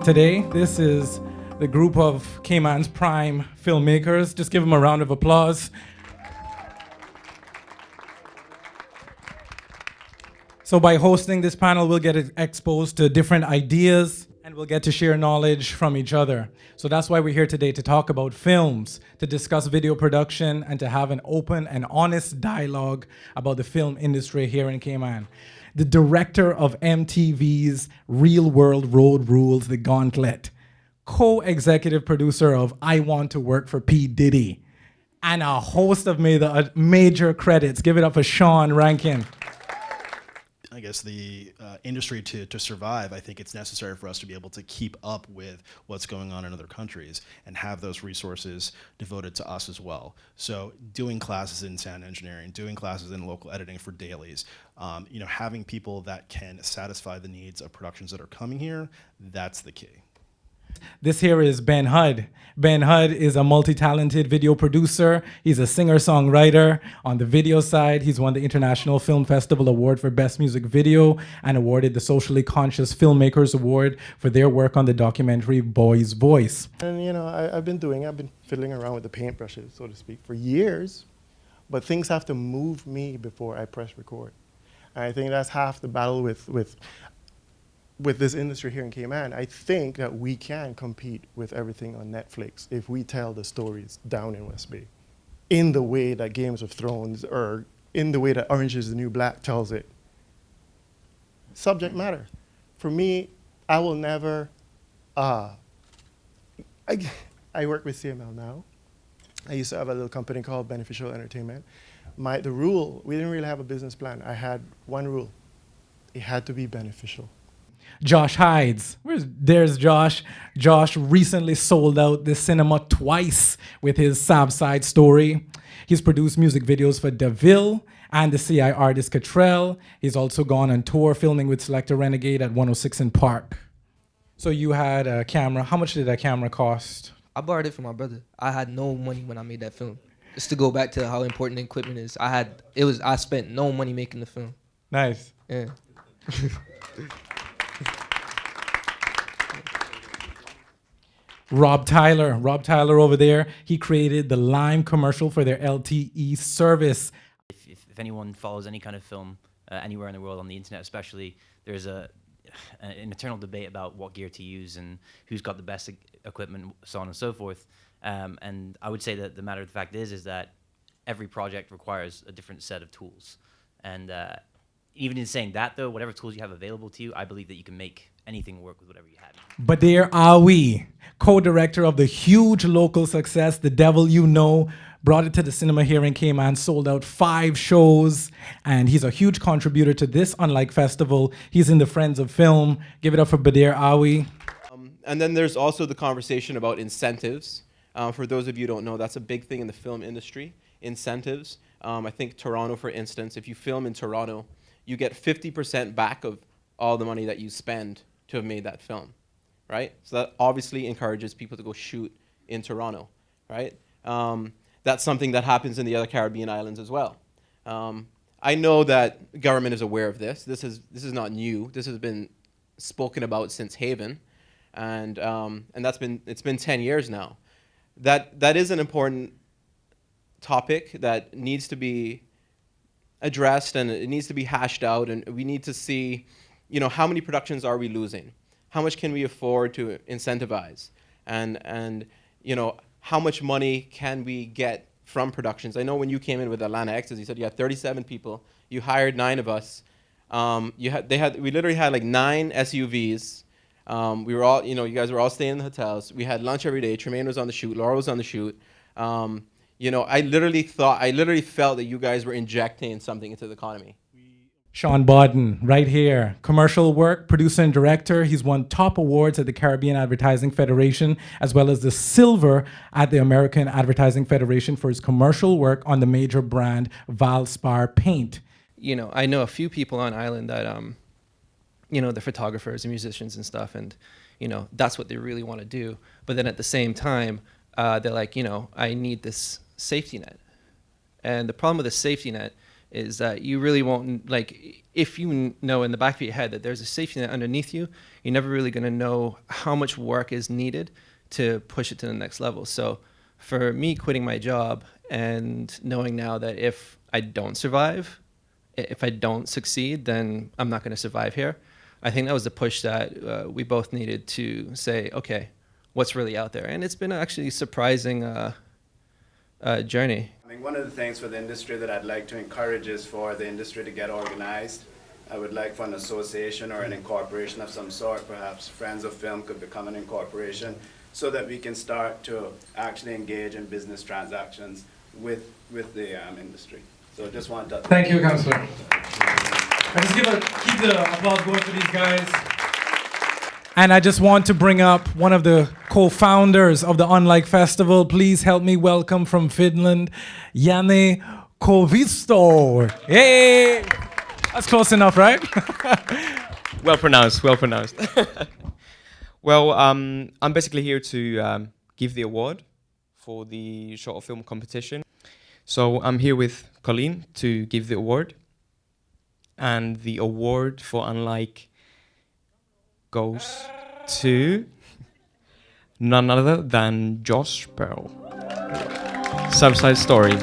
Today, this is the group of Cayman's prime filmmakers. Just give them a round of applause. So by hosting this panel, we'll get exposed to different ideas and we'll get to share knowledge from each other. So that's why we're here today, to talk about films, to discuss video production, and to have an open and honest dialogue about the film industry here in Cayman. The director of MTV's Real World Road Rules, The Gauntlet, co-executive producer of I Want to Work for P. Diddy, and a host of major credits. Give it up for Sean Rankin. I guess the industry to survive, I think it's necessary for us to be able to keep up with what's going on in other countries and have those resources devoted to us as well. So doing classes in sound engineering, doing classes in local editing for dailies, having people that can satisfy the needs of productions that are coming here, that's the key. This here is Ben Hudd. Ben Hudd is a multi-talented video producer. He's a singer-songwriter. On the video side, he's won the International Film Festival Award for Best Music Video and awarded the Socially Conscious Filmmakers Award for their work on the documentary Boy's Voice. And I've been fiddling around with the paintbrushes, so to speak, for years, but things have to move me before I press record. And I think that's half the battle with this industry here in Cayman. I think that we can compete with everything on Netflix if we tell the stories down in West Bay in the way that Games of Thrones or in the way that Orange is the New Black tells it. Subject matter. For me, I will never, I work with CML now. I used to have a little company called Beneficial Entertainment. The rule, we didn't really have a business plan. I had one rule. It had to be beneficial. Josh Hides. There's Josh. Josh recently sold out the cinema twice with his Southside Story. He's produced music videos for DeVille and the CI artist Cottrell. He's also gone on tour filming with Selector Renegade at 106 in Park. So you had a camera. How much did that camera cost? I borrowed it from my brother. I had no money when I made that film. Just to go back to how important the equipment is. I spent no money making the film. Nice. Yeah. Rob Tyler over there, he created the Lime commercial for their LTE service. If anyone follows any kind of film anywhere in the world, on the internet especially, there's an eternal debate about what gear to use and who's got the best equipment, so on and so forth. And I would say that the matter of the fact is that every project requires a different set of tools. And even in saying that, though, whatever tools you have available to you, I believe that you can make anything work with whatever you have. But there are we, co-director of the huge local success, The Devil You Know, brought it to the cinema here in Cayman, sold out 5 shows, and he's a huge contributor to this Unlike Festival. He's in the Friends of Film. Give it up for Badir Awi. And then there's also the conversation about incentives. For those of you who don't know, that's a big thing in the film industry, incentives. I think Toronto, for instance, if you film in Toronto, you get 50% back of all the money that you spend to have made that film, right? So that obviously encourages people to go shoot in Toronto, right? That's something that happens in the other Caribbean islands as well. I know that government is aware of this. This is not new. This has been spoken about since Haven, and it's been 10 years now. That is an important topic that needs to be addressed, and it needs to be hashed out, and we need to see, how many productions are we losing? How much can we afford to incentivize? And how much money can we get from productions? I know when you came in with Atlanta X's, you said you had 37 people, you hired 9 of us. We literally had like 9 SUVs. We were all, you guys were all staying in the hotels. We had lunch every day. Tremaine was on the shoot. Laura was on the shoot. I literally felt that you guys were injecting something into the economy. Sean Bodden, right here. Commercial work, producer and director. He's won top awards at the Caribbean Advertising Federation, as well as the silver at the American Advertising Federation for his commercial work on the major brand Valspar paint. I know a few people on island that, the photographers and musicians and stuff, and, that's what they really want to do. But then at the same time, they're like, I need this safety net. And the problem with the safety net is that you really won't, if you know in the back of your head that there's a safety net underneath you, you're never really going to know how much work is needed to push it to the next level. So for me, quitting my job and knowing now that if I don't survive, if I don't succeed, then I'm not going to survive here. I think that was the push that we both needed to say, okay, what's really out there? And it's been actually a surprising journey. I mean, one of the things for the industry that I'd like to encourage is for the industry to get organized. I would like for an association or an incorporation of some sort, perhaps Friends of Film could become an incorporation, so that we can start to actually engage in business transactions with the industry. So just want to... Thank you, Councillor. I just keep the applause going for these guys. And I just want to bring up one of the co-founders of the Unlike Festival. Please help me welcome from Finland, Janne Koivisto. Hey! That's close enough, right? Well pronounced, well pronounced. Well, I'm basically here to give the award for the short film competition. So I'm here with Colleen to give the award. And the award for Unlike goes to none other than Josh Pearl. Southside Story.